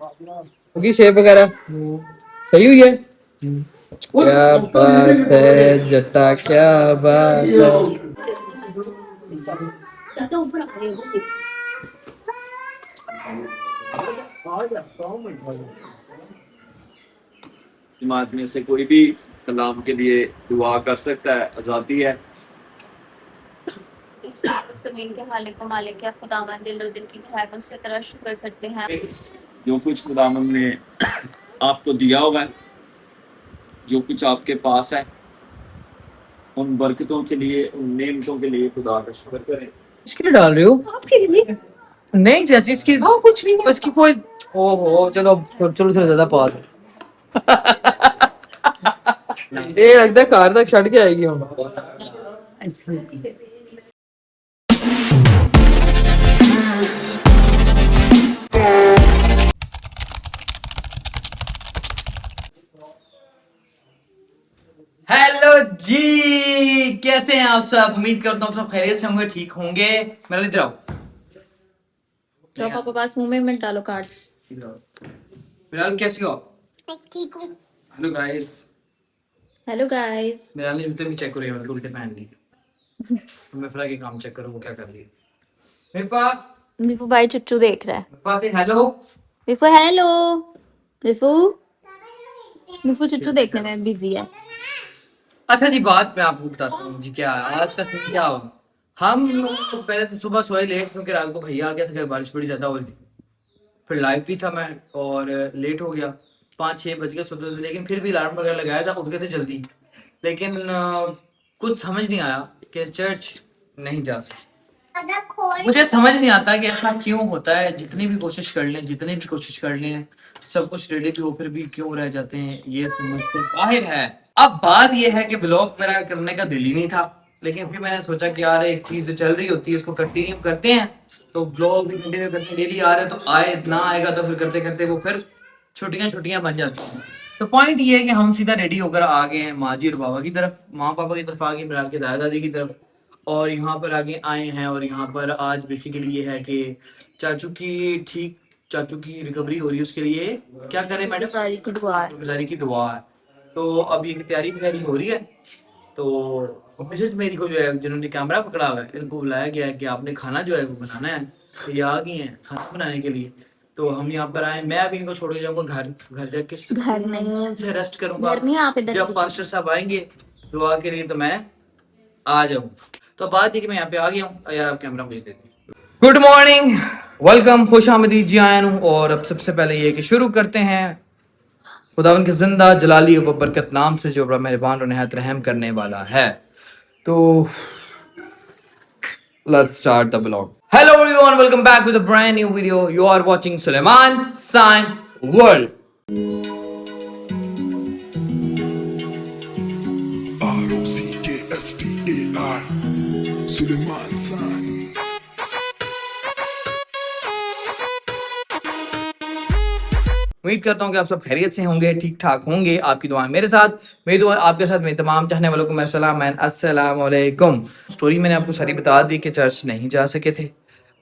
होगी शेप वगैरह सही हुई है। क्या बात है जट्टा, क्या बात है। जमात में से कोई भी कलाम के लिए दुआ कर सकता है, आजादी है। ज़मीन के मालिक को मालिक है खुदावन दिल और दिल की गहराइयों से तेरा शुक्र करते हैं। जो कुछ खुदावन ने आपको दिया हुआ है, जो कुछ आपके पास है, उन बरकतों के लिए, उन नेमतों के लिए खुदा का शुक्र करें। इसके लिए डाल रही हो आपके लिए? नहीं चाची इसकी कुछ नहीं, इसकी कोई ओहो चलो चलो थोड़ा ज्यादा पास ये लगता है कार तक छड़ के आएगी हम। हेलो जी, कैसे हैं आप सब? उम्मीद करता हूँ सब खैरियत से होंगे, ठीक होंगे। मेरा इधर आओ, तो पापा पास मुंह में मत डालो कार्ड्स। फिलहाल कैसे हो? ठीक हूँ। Hello guys. Hello guys. मेरा ने जूते भी चेक करो, ये उल्टे पहन ली। तो मैं फिलहाल के काम चेक करूँ वो क्या कर रही है। मिफा विफू भाई चुच्चू देख रहा है। मिफा से हेलो। विफू हेलो। विफू विफू चुच्चू देखने में बिजी है। अच्छा जी, बात मैं आपको बताता हूँ जी, क्या है आज का सीन क्या हुआ। हम पहले तो सुबह सोए लेट, क्योंकि रात को भैया आ गया था, घर बारिश बड़ी ज्यादा हो रही थी। फिर लाइव भी था मैं और लेट हो गया, 5-6 बज गए सोते, लेकिन फिर भी अलार्म वगैरह लगाया था, उठ गए थे जल्दी। लेकिन कुछ समझ नहीं आया कि चर्च नहीं जा सकते। मुझे समझ नहीं आता कि ऐसा क्यों होता है, जितनी भी कोशिश कर लें, जितनी भी कोशिश कर लें, सब कुछ रेडी भी हो फिर भी क्यों रह जाते हैं, ये समझ से बाहर है। अब बात ये है कि ब्लॉग मेरा करने का दिल ही नहीं था, लेकिन फिर मैंने सोचा कि यार एक चीज जो चल रही होती है उसको कंटिन्यू करते हैं, तो ब्लॉग भी कंटिन्यू करते, डेली आ रहे तो आए, ना आएगा तो फिर करते करते वो फिर छुट्टियां बन जाती हैं। तो पॉइंट ये है कि हम सीधा रेडी होकर आ गए हैं माँ जी और बाबा की तरफ, माँ पापा की तरफ आ गए, फिर आपके दादा दादी की तरफ, और यहाँ पर आगे आए हैं। और यहाँ पर आज बेसिकली ये है कि चाचू की रिकवरी हो रही है, उसके लिए क्या करें मैडम? गुजारी की दुआ है। गुजारी की दुआ है। तो अब ये तैयारी हो रही है। तो मिसेस मेरी को जो है, जिन्होंने कैमरा पकड़ा हुआ है, इनको बुलाया गया है कि आपने खाना जो है वो बनाना है। तो ये आ गई हैं खाना बनाने के लिए। तो हम यहाँ पर आए, मैं अभी इनको छोड़ के जाऊंगा घर जाके घर नहीं से रेस्ट करूंगा। घर नहीं, आप इधर जब पास्टर साहब आएंगे दुआ के लिए तो मैं आ जाऊँ। तो बात है कि मैं यहाँ पे आ गया हूँ यार, आप कैमरा मुझे दे दीजिए। गुड मॉर्निंग, वेलकम, खुश आमदीद जी आया हूँ। और अब सबसे पहले ये कि शुरू करते हैं खुदावन के जिंदा जलाली व बरकत नाम से, जो बड़ा मेहरबान और निहायत रहम करने वाला है। तो let's start the vlog. Hello everyone, welcome back with a brand new video. You are watching Suleiman Saim World. ROCKSTAR Suleiman Saim. उम्मीद करता हूँ कि आप सब खैरियत से होंगे, ठीक ठाक होंगे। आपकी दुआएं मेरे साथ, मेरी दुआएं आपके साथ, मेरे तमाम चाहने वालों को मेरा सलाम एंड अस्सलाम वालेकुम। स्टोरी मैंने आपको सारी बता दी कि चर्च नहीं जा सके थे,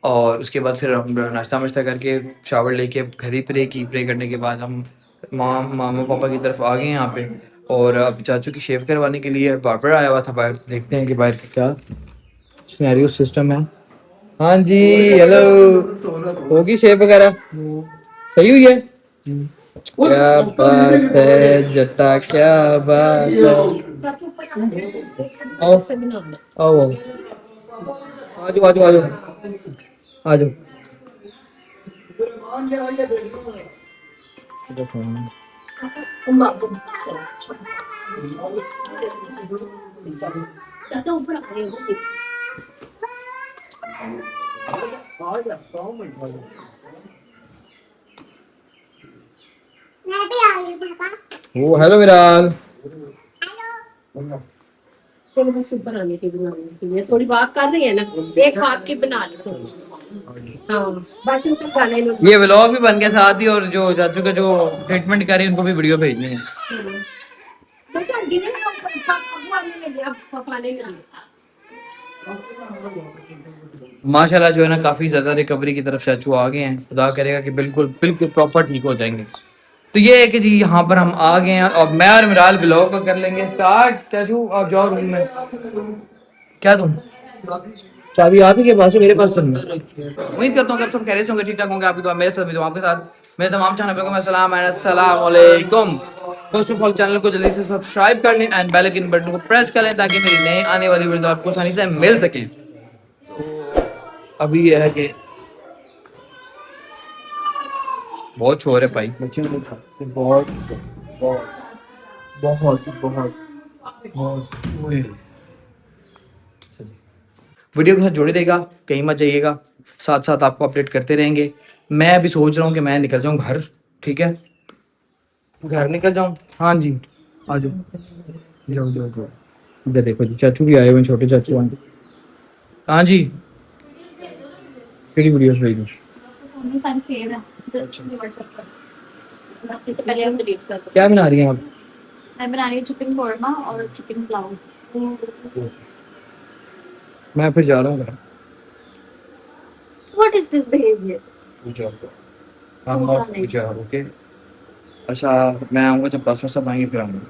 और उसके बाद फिर हम नाश्ता वाश्ता करके शावर लेके घर ही प्रे करने के बाद हम मामा पापा की तरफ आ गए यहाँ पे। और अब चाचू की शेव करवाने के लिए बार्बर आया हुआ था बाहर, देखते हैं कि बाहर का क्या सिनेरियो सिस्टम है। हाँ जी, हेलो, होगी शेव वगैरह सही हुई है? क्या बात है जट्टा, क्या बात है। आओ आओ, आजो आजो आजो आजो। मैं भी आ गई पापा। ओ हेलो विराल। चलो बस ऊपर आने के बनाने के लिए थोड़ी बात कर रही है ना, एक बात की बना ली थोड़ी। हाँ बाकी तो खाने लो। ये व्लॉग भी बन गया साथ ही, और जो चाचू का जो ट्रीटमेंट कर रही है उनको भी वीडियो भेजनी है। तो कर दी ना पापा आने में, अब पापा ने माशाल्लाह जो है ना काफ़ी ज़्यादा रिकवरी की तरफ चाचू आ गए हैं। खुदा करेगा कि बिल्कुल बिल्कुल प्रॉपर ठीक हो जाएंगे। तो ये है कि जी यहाँ पर हम आ गए हैं और मैं और मिराल ब्लॉग को कर लेंगे स्टार्ट। चाचू आप जाओ रूम में। क्या दूँ? चाबी आप ही के पास है, मेरे पास तो नहीं। उम्मीद करता हूँ कि आप सब खैरियत से होंगे, ठीक ठाक होंगे। आपकी दुआ मेरे साथ भी, दुआ आपके साथ। मेरे तमाम चाहने को अस्सलाम वालेकुम। फर्स्ट ऑफ ऑल चैनल को जल्दी से सब्सक्राइब कर लें एंड बेल आइकन बटन को प्रेस कर लें ताकि मेरी नई आने वाली वीडियो आपको आसानी से मिल सके। अभी यह है कि बहुत शोर है भाई, बच्चे बहुत बहुत बहुत बहुत बहुत। वीडियो के साथ जुड़े रहेगा, कहीं मत जाइएगा, साथ साथ आपको अपडेट करते रहेंगे। मैं अभी सोच रहा हूँ कि मैं निकल जाऊँ घर, ठीक है, घर निकल जाऊँ। हाँ जी आ जाओ, जाओ जाओ जाओ। इधर देखो जी, चाचू भी आए हुए हैं, छोटे चाचू आए। हाँ जी, केड़ी वीडियोस भेज दूँ? मम्मी सारी सेव है WhatsApp पर। इससे पहले हम डिलीट कर दो। क्या बना रही हैं आप? मैं बना रही हूँ चिकन कोरमा और चिकन पुलाव। मैं फिर जा रहा हूँ घर। What is this behavior? Pooja I'm not Pooja, okay. अच्छा मैं आऊँगा जब पास्टर साहब आएंगे फिर आऊँगा।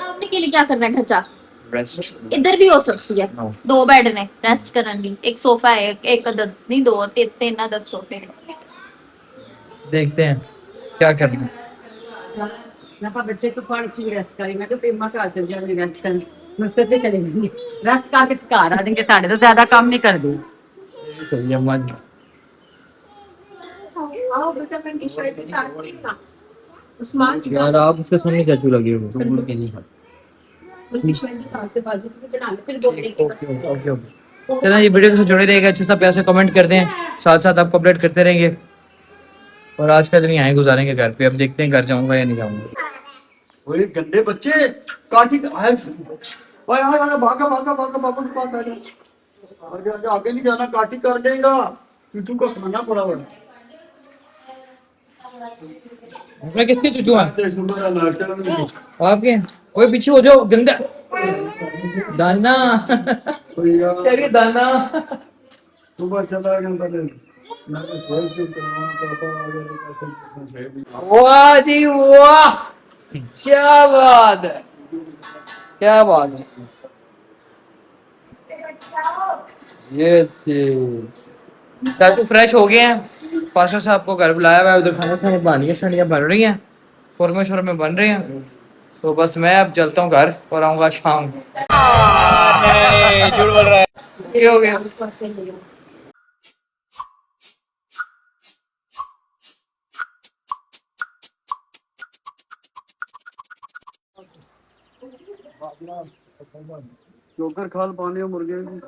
आपने के लिए क्या करना है घर जा? रेस्ट। इधर भी हो सकती है। No. 2 बेड ने रेस्ट करने, एक सोफा है, एक अदद नहीं 2 3 अदद सोफे हैं। देखते हैं क्या करना है। मैं कहा बच्चे को कौन सी रेस्ट करी, मैं तो पेमा का चल जाऊंगी रेस्ट कर, मुझसे तो चलेगी रेस्ट करके घर आ जाएंगे, साढ़े तो ज्यादा काम नहीं कर दी। सही है अम्मा जी। आओ बेटा मैं टी-शर्ट उतारती हूं ना, उस्मान की यार आप उसके सामने चाचू लगे हो। टी-शर्ट उतारते बाजू में बना ले, फिर बोलने की बात। Okay okay. चलो ये वीडियो से जुड़े रहेगा, अच्छे सा प्यार से कमेंट कर दें, साथ साथ आपको अपडेट करते रहेंगे। और आज का दिन यहाँ ही गुजारेंगे घर पे। अब देखते हैं घर जाऊंगा या नहीं जाऊंगा। ओए गंदे बच्चे, काटी ओए हाय हाय, भागा भागा भागा, पापा के पास आ जा। आगे आगे आगे नहीं जाना, काटी कर देगा, चूचू को खाना पड़ा बड़ा। मैं किसके चूचू हैं? देख मेरा नाटक नहीं। आपके। ओए पीछे हो जाओ गंदा दाना। कोई यार क्या ये दाना? सुबह चला गया पहले, मैं तो बोल के करवा पापा आ गए तो कसम से भी। वाह जी वाह, क्या बात है, क्या बात है। ये चाचू फ्रेश हो गए हैं। पास्टर साहब को घर बुलाया हुआ है, उधर खाना खाने बानियाँ शानियाँ बन रही हैं, शोरमे शोरमे बन रहे हैं। तो बस मैं अब चलता हूँ घर और आऊँगा शाम को। झूठ बोल रहा है। ये हो गया। चोकर खाल पानी और मुर्गे की।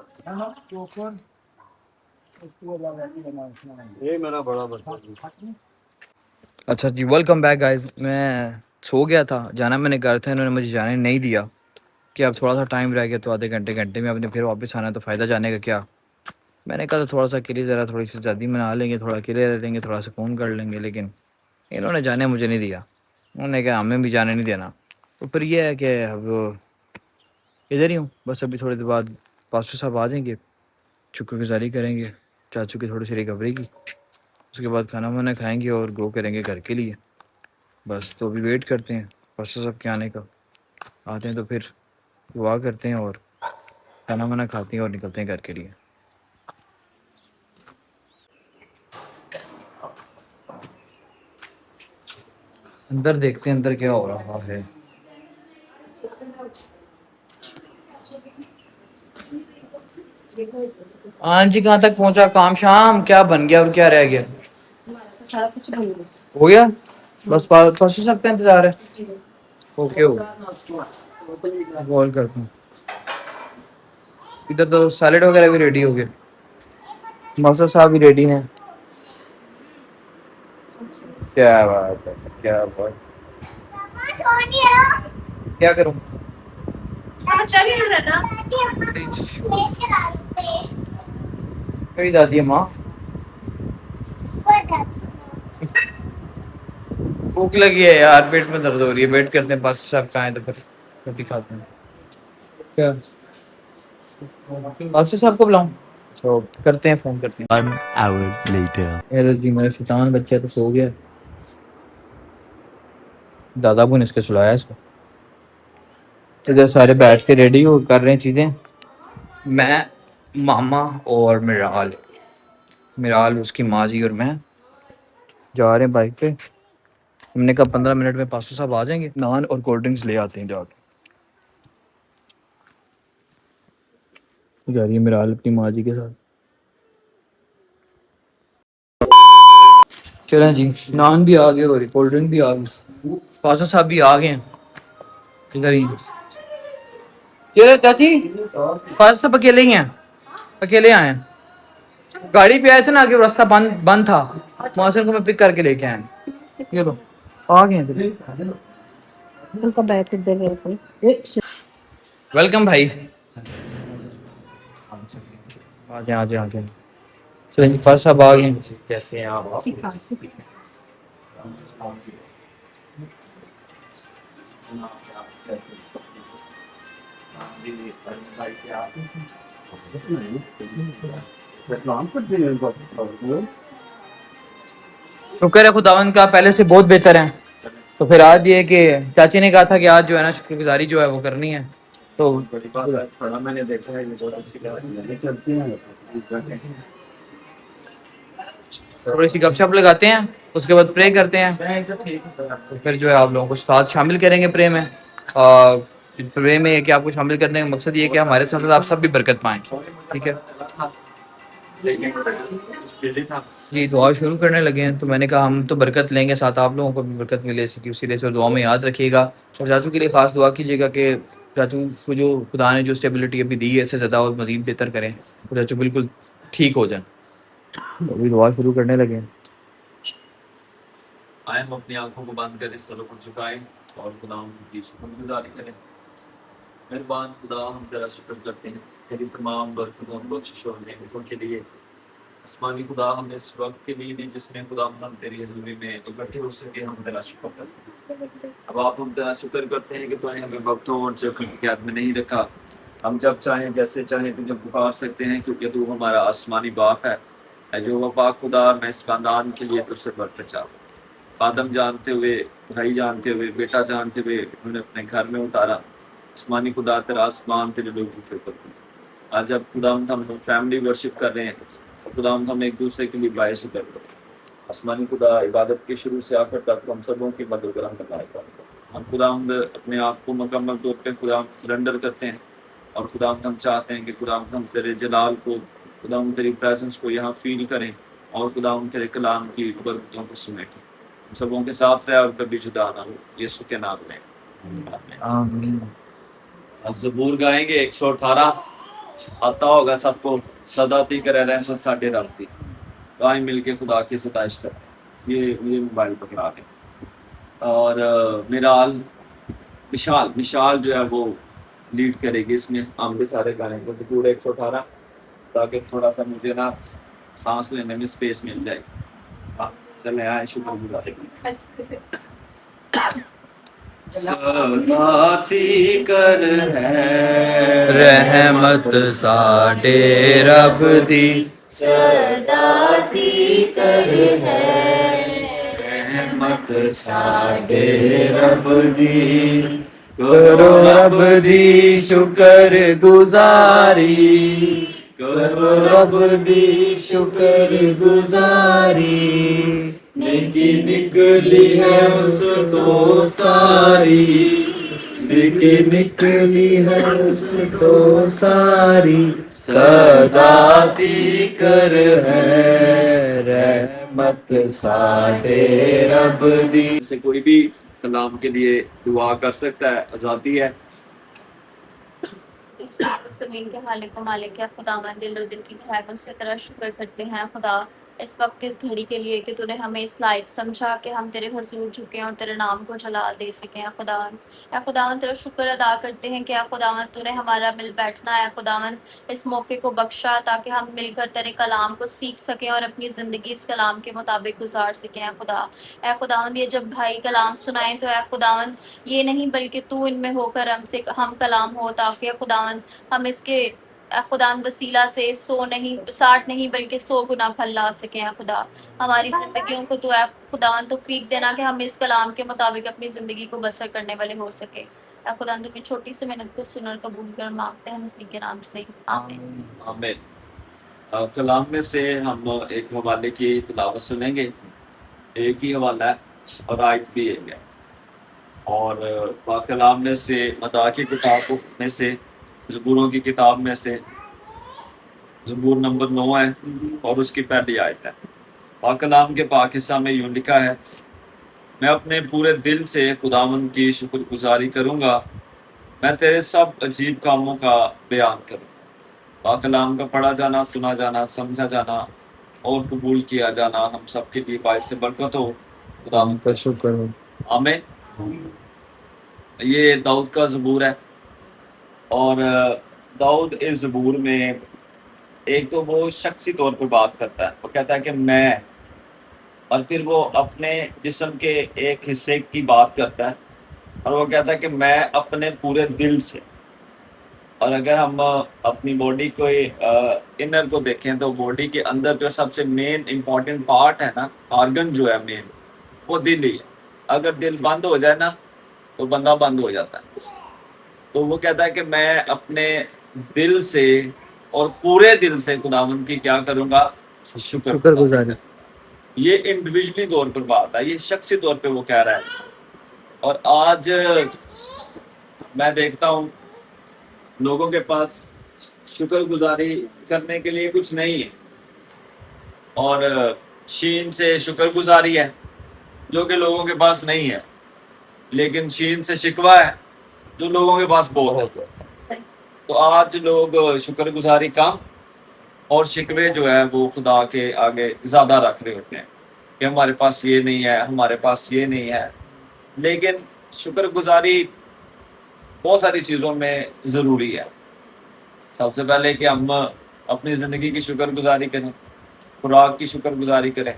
ये मेरा बड़ा बच्चा। अच्छा जी, वेलकम बैक गाइस। मैं सो गया था, जाना मैंने घर था, इन्होंने मुझे जाने नहीं दिया कि अब थोड़ा सा टाइम रह गया तो आधे घंटे घंटे में अपने फिर वापस आना है, तो फ़ायदा जाने का क्या। मैंने कहा तो थोड़ा सा अकेले ज़रा थोड़ी सी शादी मना लेंगे, थोड़ा अकेले रह लेंगे, थोड़ा सुकून कर लेंगे, लेकिन इन्होंने जाने मुझे नहीं दिया। उन्होंने कहा हमें भी जाने नहीं देना। तो फिर ये है कि अब इधर ही हूँ। बस अभी थोड़ी देर बाद पास्टर साहब आ जाएंगे, शुक्रगुजारी करेंगे चाचू की थोड़ी सी रिकवरी की, उसके बाद खाना वाना खाएंगे और गो करेंगे घर के लिए। बस तो अभी वेट करते हैं पास्टर साहब के आने का। आते हैं तो फिर दुआ करते हैं और खाना वाना खाते हैं और निकलते हैं घर के लिए। अंदर देखते हैं अंदर क्या हो रहा है। हाँ जी, कहाँ तक पहुंचा काम शाम, क्या बन गया और क्या रह गया? सारा कुछ बन गया। हो गया, बस पास्टर साहब का इंतजार है। ओके हो कॉल करता हूँ। इधर तो सैलेड वगैरह भी रेडी हो गए, मास्टर साहब भी रेडी हैं। क्या बात है, क्या बात। क्या करूं? मेरी दादी माँ भूख लगी है यार, पेट में दर्द हो रही है। वेट करते हैं पास्टर साहब का आए तो फिर रोटी खाते हैं। क्या बादशाह साहब को बुलाऊं? तो करते हैं, फोन करते हैं। 1 hour later. ये लो जी, मेरा शैतान बच्चा तो सो गया। दादा अबू ने इसके सुलाया इसको। इधर सारे बैठ के रेडी हो कर रहे हैं चीज़ें। मैं, मामा और मिराल, उसकी माँ जी और मैं जा रहे हैं बाइक पे। हमने कहा 15 मिनट में पास्टर साहब आ जाएंगे, नान और कोल्ड ड्रिंक्स ले आते हैं जाके। जा रही है मिराल अपनी माँ जी के साथ। चलें जी, नान भी आ गए और कोल्ड ड्रिंक भी आ गई, पास्टर साहब भी आ गए हैं। इधर ही चलो चाची, पास्टर साहब अकेले ही हैं, अकेले आए हैं। गाड़ी पे आए थे ना, आगे रास्ता बंद था, मौसम को मैं पिक करके लेके आए हैं। ये लो आ गए हैं। उनका बैठ इधर है। वेलकम भाई, आ जाए आ जाए आ जाए। चलिए जी, पास्टर साहब आ गए हैं। कैसे हैं आप? शुक्र है खुदावन का, पहले से बहुत बेहतर है। तो फिर आज ये कि चाची ने कहा था कि आज जो है ना शुक्रगुजारी जो है वो करनी है, तो बड़ी बात है, थोड़ा मैंने देखा है ये बहुत अच्छी बात है। चलते हैं थोड़ी सी गपशप लगाते हैं, उसके बाद प्रे करते हैं। तो फिर जो है आप लोगों को साथ शामिल करेंगे प्रे में। प्रे में कि आपको शामिल करने का मकसद ये है कि हमारे साथ साथ आप सब भी बरकत पाएं। ठीक है जी, दुआ शुरू करने लगे हैं। तो मैंने कहा हम तो बरकत लेंगे, साथ आप लोगों को भी बरकत मिले, इसीलिए से दुआ में याद रखिएगा। और चाचू के लिए खास दुआ कीजिएगा कि चाचू को जो खुदा ने जो स्टेबिलिटी अभी दी है इससे ज़्यादा और मज़ीद बेहतर करें, तो चाचू बिल्कुल ठीक हो जाए। तो अभी दुआ शुरू करने लगे हैं। आए हम अपनी आंखों को बंद करें, सरों को झुकाएं और खुदा की शुक्रगुजारी करें। मेहरबान खुदा, हम तेरा शुक्र करते हैं तेरी तमाम बरकतों बख्शिश और नेमतों के लिए। आसमानी खुदा, हम इस वक्त के लिए भी जिसमें खुदा हम तेरी हजूरी में इकट्ठे हो सके, हम तेरा शुक्र करते हैं। अब आप हम तेरा शुक्र करते हैं कि तूने हमें वक्तों और जगह की याद में नहीं रखा। हम जब चाहें जैसे चाहें तुझे पुकार सकते हैं, क्योंकि तू हमारा आसमानी बाप है। जो वफा खुदा, मैं इस खानदान के लिए तुझसे बढ़कर चाहूँ। आदम जानते हुए, भाई जानते हुए, बेटा जानते हुए उन्होंने अपने घर में उतारा। आसमानी खुदा, तेरा आसमान तेरे लोगों के ऊपर था। आज जब खुदा हम फैमिली वर्शिप कर रहे हैं, खुदा हम एक दूसरे के लिए बायस कर रहे हैं। आसमानी खुदा, इबादत के शुरू से आखिर तक हम सबों की मदद बनाएगा। हम खुदा अपने आप को मुकम्मल तौर पर खुदा सरेंडर करते हैं और खुदा हम चाहते हैं कि खुदा हम तेरे जलाल को, खुदा हम तेरी प्रेजेंस को यहाँ फील करें और खुदा हम तेरे कलाम की बरकतों को समेटें। हम सबों के साथ रहे और कभी जुदा ना हो, यीशु के नाम में आमीन। ज़बूर गाएंगे 118 आता होगा सबको। सदा ती करे रहमत साडे रब दी, गाएं मिलके खुदा की सताइश करें। ये मोबाइल पकड़ा दें और मिराल विशाल जो है वो लीड करेगी इसमें। हम भी सारे गाने को पूरे 118, ताकि थोड़ा सा मुझे ना सांस लेने में स्पेस मिल जाए। चले आए शुक्रगुजारी सदाती कर है रहमत साडे रब दी, सदाती कर है रहमत साडे रब दी। करो रब दी शुक्र गुजारी, करो रब दी शुक्र गुजारी, नेकी निकली है उस तो सारी, नेकी निकली है उस तो सारी, सदाती कर है रहमत साडे रब दी। से कोई भी कलाम के लिए दुआ कर सकता है, आज़ादी है। ज़मीन के मालिक को मालिक है खुदावंद, दिल और दिल की गहराइयों से तेरा शुक्र करते हैं खुदा इस वक्त इस घड़ी के लिए कि तूने हमें इस लायक समझा कि हम तेरे हुजूर झुकें और तेरे नाम को जलाल दे सकें। या खुदावंद तेरा शुक्र अदा करते हैं कि या खुदावंद तूने हमारा मिल बैठना है खुदावंद इस मौके को बख्शा, ताकि हम मिलकर तेरे कलाम को सीख सकें और अपनी ज़िंदगी इस कलाम के मुताबिक गुजार सकें। या खुदावंद ये जब भाई कलाम सुनाएं तो या खुदावंद ये नहीं बल्कि तू इनमें होकर हमसे हम कलाम हो, ताकि खुदावंद हम इसके खुदा वसीला से 100 नहीं 60 नहीं बल्कि 100 गुना फल ला सके। खुदा हमारी जिंदगियों को तो खुदा तौफीक देना कि हम इस कलाम के मुताबिक अपनी जिंदगी को बसर करने वाले हो सके। खुदा तुम्हें छोटी सी मेहनत को सुनर कबूल कर मांगते हैं मसीह के नाम से, आमीन। आमीन। कलाम में से हम एक हवाले की तिलावत सुनेंगे। एक ही हवाला है और आयत भी एक है। और कलाम में से मदा की किताब में से ज़बूरों की किताब में से ज़बूर नंबर 9 है और उसकी पहली आयत है। कलाम के पाक हिस्सा में यूं लिखा है, मैं अपने पूरे दिल से खुदावंद की शुक्रगुजारी करूँगा, मैं तेरे सब अजीब कामों का बयान करूँगा। कलाम का पढ़ा जाना, सुना जाना, समझा जाना और कबूल किया जाना हम सबके लिए बाइस से बरकत हो। खुदावंद का शुक्र हो, आमीन। ये दाऊद का ज़बूर है और दाऊद इस ज़बूर में एक तो वो शख्सी तौर पर बात करता है, वो कहता है कि मैं, और फिर वो अपने जिस्म के एक हिस्से की बात करता है और वो कहता है कि मैं अपने पूरे दिल से। और अगर हम अपनी बॉडी को इनर को देखें तो बॉडी के अंदर जो सबसे मेन इम्पॉर्टेंट पार्ट है ना, ऑर्गन जो है मेन, वो दिल ही है। अगर दिल बंद हो जाए ना तो बंदा बंद हो जाता है। तो वो कहता है कि मैं अपने दिल से और पूरे दिल से खुदावंद की क्या करूँगा, शुक्रगुजारी। ये इंडिविजुअली तौर पर बात है, ये शख्सी तौर पे वो कह रहा है। और आज मैं देखता हूँ लोगों के पास शुक्रगुजारी करने के लिए कुछ नहीं है, और शीन से शुक्रगुजारी है जो कि लोगों के पास नहीं है, लेकिन शीन से शिकवा है जो लोगों के पास बहुत है। तो आज लोग शुक्रगुजारी कम और शिकवे जो है वो खुदा के आगे ज़्यादा रख रहे होते हैं कि हमारे पास ये नहीं है, हमारे पास ये नहीं है। लेकिन शुक्रगुजारी बहुत सारी चीज़ों में ज़रूरी है। सबसे पहले कि हम अपनी ज़िंदगी की शुक्रगुजारी करें, खुराक की शुक्रगुजारी करें,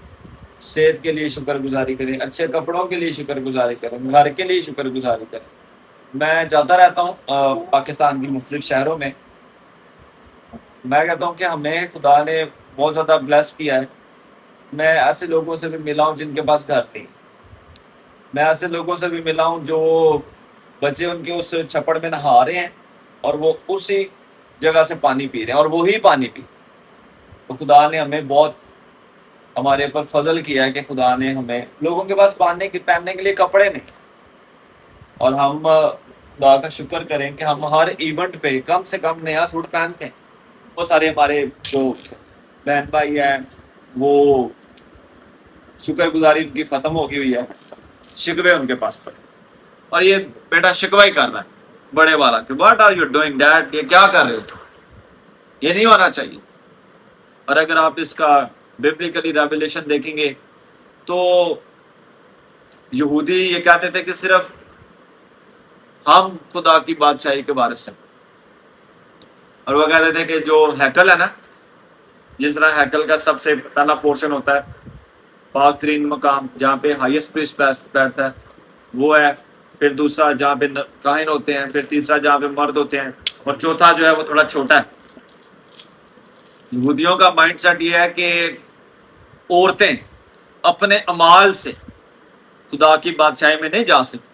सेहत के लिए शुक्रगुजारी करें, अच्छे कपड़ों के लिए शुक्रगुजारी करें, घर के लिए शुक्रगुजारी करें। मैं जाता रहता हूँ पाकिस्तान की मुख्तलिफ शहरों में। मैं कहता हूँ कि हमें खुदा ने बहुत ज़्यादा ब्लेस किया है। मैं ऐसे लोगों से भी मिला हूँ जिनके पास घर नहीं। मैं ऐसे लोगों से भी मिला हूँ जो बच्चे उनके उस छप्पड़ में नहा रहे हैं और वो उसी जगह से पानी पी रहे हैं और वही पानी पी। तो खुदा ने हमें बहुत हमारे ऊपर फजल किया है कि खुदा ने हमें, लोगों के पास पहनने के लिए कपड़े नहीं, और हम खुदा का शुक्र करें कि हम हर इवेंट पे कम से कम नया सूट पहनते हैं। वो सारे हमारे जो बहन भाई हैं वो शुक्रगुजारी उनकी ख़त्म हो गई हुई है, शिकवे उनके पास पड़े, और ये बेटा शिकवा ही कर रहा है बड़े वाला कि what are you doing dad, ये क्या कर रहे हो, ये नहीं होना चाहिए। और अगर आप इसका बिब्लिकली रेवलेशन देखेंगे तो यहूदी ये कहते थे कि सिर्फ हम खुदा की बादशाही के वारिस हैं, और वो कहते थे कि जो हैकल है ना, जिस तरह हैकल का सबसे पहला पोर्शन होता है, पाक तरीन मकाम जहाँ पे हाईएस्ट प्रीस्ट बैठता है वो है, फिर दूसरा जहाँ पे काहिन होते हैं, फिर तीसरा जहाँ पे मर्द होते हैं, और चौथा जो है वो थोड़ा छोटा है। यहूदियों का माइंडसेट ये है कि औरतें अपने अमाल से खुदा की बादशाही में नहीं जा सकती,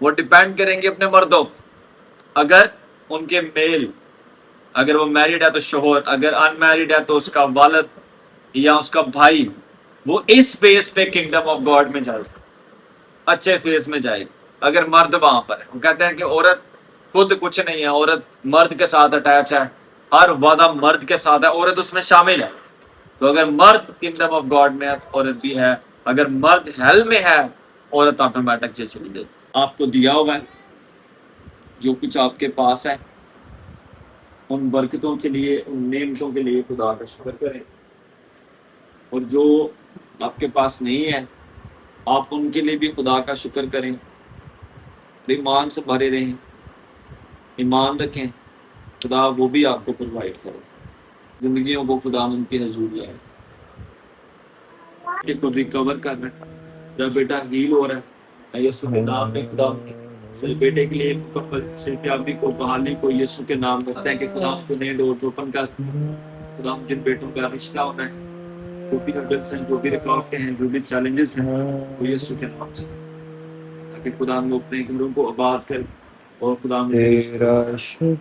वो डिपेंड करेंगे अपने मर्दों पर। अगर उनके मेल, अगर वो मैरिड है तो शोहर, अगर अनमैरिड है तो उसका वालिद या उसका भाई, वो इस फेस पे किंगडम ऑफ गॉड में जाएगा, अच्छे फेस में जाएगी। अगर मर्द वहां पर है, वो कहते हैं कि औरत खुद कुछ नहीं है, औरत मर्द के साथ अटैच है, हर वादा मर्द के साथ है, औरत उसमें शामिल है। तो अगर मर्द किंगडम ऑफ गॉड में है औरत भी है, अगर मर्द हेल में है औरत ऑटोमेटिक से चली जाएगी। आपको दिया हुआ है जो कुछ आपके पास है, उन बरकतों के लिए, उन नेमतों के लिए खुदा का शुक्र करें, और जो आपके पास नहीं है आप उनके लिए भी खुदा का शुक्र करें। ईमान से भरे रहें, ईमान रखें, खुदा वो भी आपको प्रोवाइड करे। जिंदगियों को खुदा उनके हजूर लाए, को रिकवर करना है। जब बेटा हील हो रहा है, यीशु के नाम में खुदा सिर्फ बेटे के लिए मुकम्मल सेहतयाबी को बहाली को यीशु के नाम करते हैं कि खुदा को नए डोर ओपन कर, खुदा जिन बेटों का रिश्ता होना है, जो भी हर्डल्स हैं, जो भी रुकावटें हैं, जो भी चैलेंजेस हैं, वो यीशु के नाम से, ताकि खुदा वो अपने घरों को आबाद करे और खुदा लोगों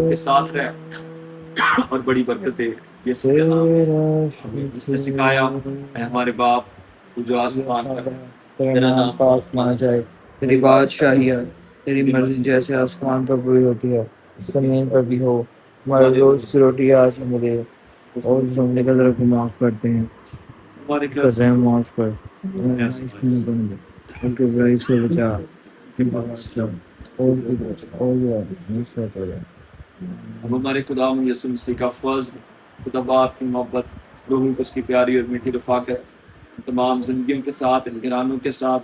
के साथ रहे और बड़ी बरकत दे। यीशु के नाम जिसने सिखाया है हमारे बाप तू जो आसमान पर है, तेरा नाम पाक माना जाए, तेरी बादशाही है, तेरी मर्जी जैसे आसमान पर पूरी होती है जमीन पर भी हो। हमारे रोज की रोटी आज हमें दे और जो हमने गलतियों को माफ करते हैं, हमारे घर कर रहे माफ कर उनके बुराई से बचा और अब हमारे खुदा यीशु मसीह का फर्ज, खुदा बाप की मोहब्बत, रूह उसकी प्यारी और मीठी रफ़ाकत तमाम जिंदगियों के साथ, इन घरानों के साथ,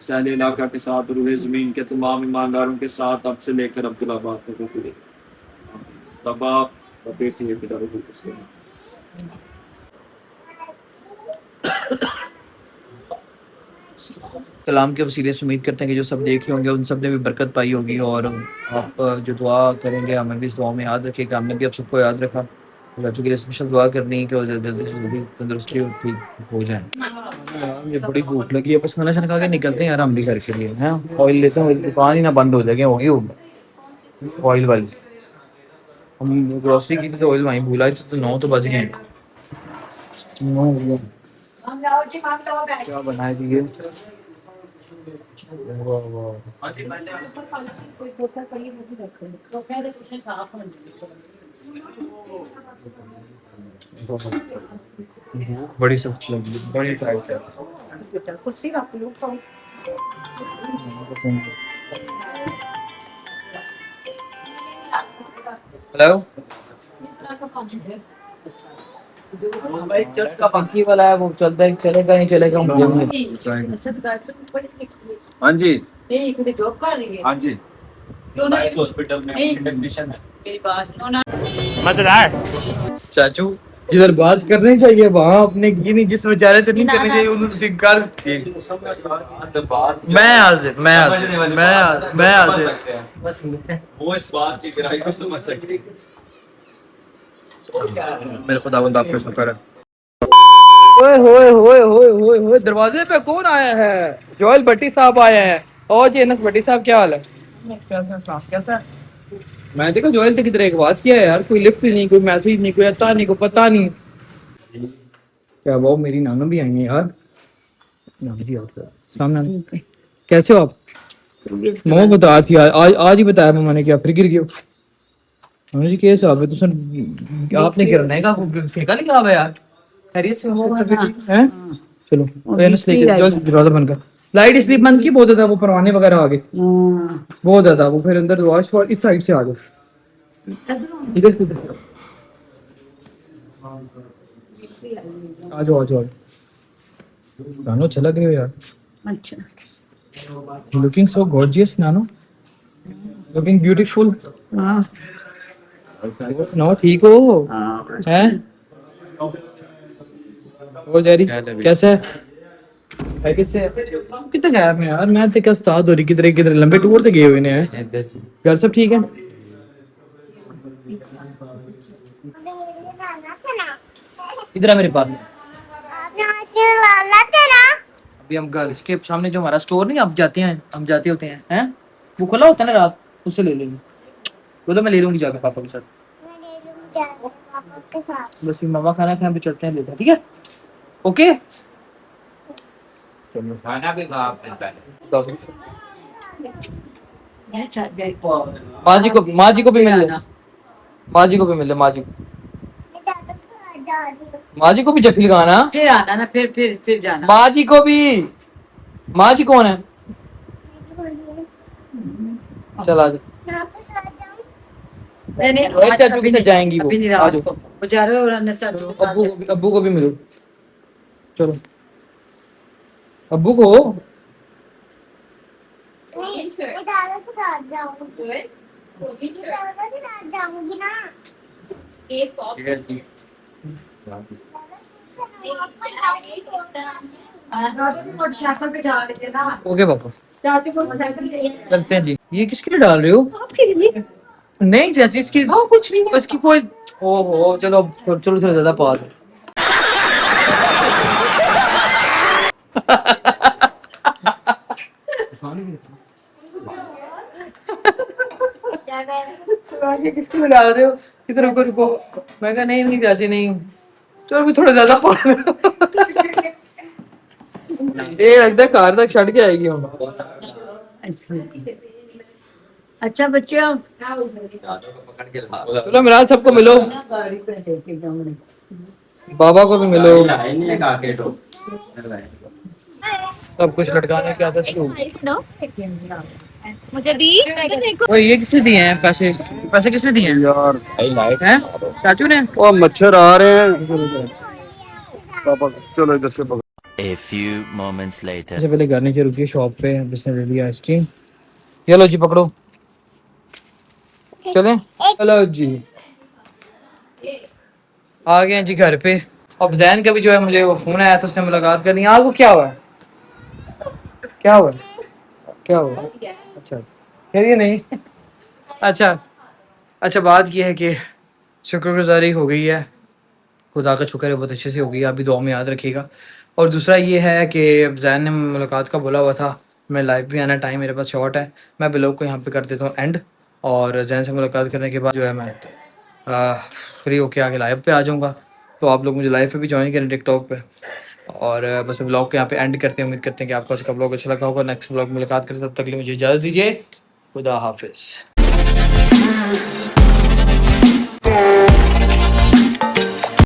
सैल इलाका के साथ, रूह ज़मीन के तमाम ईमानदारों के साथ अब से लेकर अब्दुल्लाबाद तक होती रहे। खुदा बाप और बेटी खुदा रूह उसके कलाम के वसीले से उम्मीद करते हैं कि जो सब देखे होंगे उन सब ने भी बरकत पाई होगी। और आप जो दुआ करेंगे हमें भी इस दुआ में याद रखिएगा। हमने भी आप सबको याद रखा। बच्चों के लिए स्पेशल दुआ करनी है कि वो जल्दी से जल्दी तंदुरुस्ती और ठीक हो जाए। मुझे बड़ी भूख लगी है, बस खाना शाना खा के निकलते हैं यार हम भी घर के लिए। हैं ऑयल लेते हैं, दुकान ही ना बंद हो जाएगी, होगी ऑयल वाली। हम ग्रोसरी की थी तो ऑयल वहीं भूला थे तो 9 तो बज गए। क्या बनाया जी ये? वाह वाह, भूख बड़ी सख्त लगी, बड़ी टाइट है। हेलो भाई, चर्च का बाकी वाला है वो चलता है, चलेगा नहीं चलेगा मुझे हाँ जी, जॉब कर रही है हाँ जी, क्यों नहीं हॉस्पिटल में टेक्नीशियन है। मेरी बात मजेदार। चाचू जिधर बात करनी चाहिए वहाँ अपने की नहीं, जिस बेचारे से नहीं करनी चाहिए उन्होंने तो इनकार मैं हाजिर वो इस बात की गहराई को समझ सकते हैं। मेरे खुदावंद आप पे शुक्र है। ओए होए होए होए होए होए, दरवाजे पे कौन आया है? जोएल भट्टी साहब आए हैं। और जी अनस भट्टी साहब क्या हाल है? कैसा मैं देखा जोएल तो किधर एक आवाज किया है यार, कोई लिफ्ट ही नहीं, कोई मैसेज नहीं, कोई आता नहीं, कोई पता नहीं। क्या वो मेरी नाना भी आई है यार। सामने कैसे हो आप? मम्मा बता थी आज ही बताया मम्मा ने, क्या फिर गिर गए? हाँ जी कैसे आप? तो आपने गिरने का फेंका नहीं हुआ यार? खैरियत से हो हैं? चलो एनस लेके जल्दी दरवाजा बंद कर। लाइट इसलिए बंद की, बहुत ज्यादा वो परवाने वगैरह आ गए, बहुत ज्यादा वो। फिर अंदर वॉश और इस साइड से आ जाओ, इधर से आ जाओ आ जाओ। नानो अच्छा लग रहे हो यार। अच्छा, लुकिंग सो गॉर्जियस नानो, लुकिंग ब्यूटीफुल। हाँ सुनाओ, ठीक हो? हैं? और जेरी कैसा है? कितना गया मैं यार, मैं तो क्या उस्ताद हो रही, किधर किधर लंबे टूर पे गए हुए हैं। घर सब ठीक है? इधर है मेरे पास। अभी हम गर्ल्स के सामने जो हमारा स्टोर नहीं, आप जाते हैं, हम जाते होते हैं वो खुला होता है ना रात, उससे ले लेंगे। वो तो मैं ले लूंगी जाकर पापा के साथ। बस फिर मामा खाना खाने पे चलते हैं लेकर, ठीक है? ओके खाना भी खा आपने पहले। माँ जी को भी मिल ले, माँ जी को भी मिल ले, माँ जी को भी जफी लगाना, फिर आना ना, फिर जाना। माँ जी को भी। माँ जी कौन है? चल आ जा। नहीं चाचू के साथ जाएंगी वो, आ जाओ। बेचारे और चाचू के साथ अब्बू को भी मिलो, चलो अब्बू को। मोटरसाइकिल पे जा रहे थे ना। ओके पापा। चाची को साइकिल दे करते हैं जी। ये किसके लिए डाल रहे हो? आपके लिए नहीं चाची, इसकी कुछ नहीं है। उसकी कोई, ओहो चलो चलो थोड़ा ज्यादा पास। क्या कह रहे हैं? ये किसके लिए डाल रहे हो? किधर, रुको रुको। मैं कहा नहीं नहीं चाची नहीं, चलो भी थोड़ा ज्यादा पास। ये लगता है कार तक छड़ के आएगी हम। अच्छा बच्चों चलो मिलाल सबको मिलो, गाड़ी पे लेके जाऊंगी। बाबा को भी मिलो। सब कुछ लटकाने की आदत शुरू। मुझे भी ओए ये किसने दिए हैं पैसे? पैसे किसने दिए हैं यार हैं? चाचू ने। वो मच्छर आ रहे हैं पापा, चलो इधर से पकड़। A few moments later. सबसे पहले घर नीचे रुकी शॉप पे, जिसने ले लिया आइसक्रीम। ये लो जी पकड़ो, चलें? चलो जी आ गए हैं जी घर पे। अब जैन का भी जो है मुझे वो फोन आया था, उसने मुलाकात करनी है। आपको क्या हुआ है? क्या हुआ है? क्या हुआ? अच्छा खैर ये नहीं। अच्छा अच्छा, बात ये है कि शुक्रगुजारी हो गई है, खुदा का शुक्र है बहुत अच्छे से हो गई है। अभी दुआ में याद रखिएगा। और दूसरा ये है कि जैन ने मुलाकात का बोला हुआ था, मैं लाइव भी आना, टाइम मेरे पास शॉर्ट है। मैं ब्लॉग को यहाँ पे कर देता हूँ एंड, और जैन से मुलाकात करने के बाद जो है मैं फ्री होके आके लाइव पे आ जाऊँगा। तो आप लोग मुझे लाइव पे भी ज्वाइन करें टिकटॉक पे। और बस ब्लॉग को यहाँ पे एंड करते हैं। उम्मीद करते हैं कि आपको आज का ब्लॉग अच्छा लगा होगा। नेक्स्ट ब्लॉग में मुलाकात करें, तब तक के लिए मुझे इजाज़त दीजिए। खुदा हाफिज़।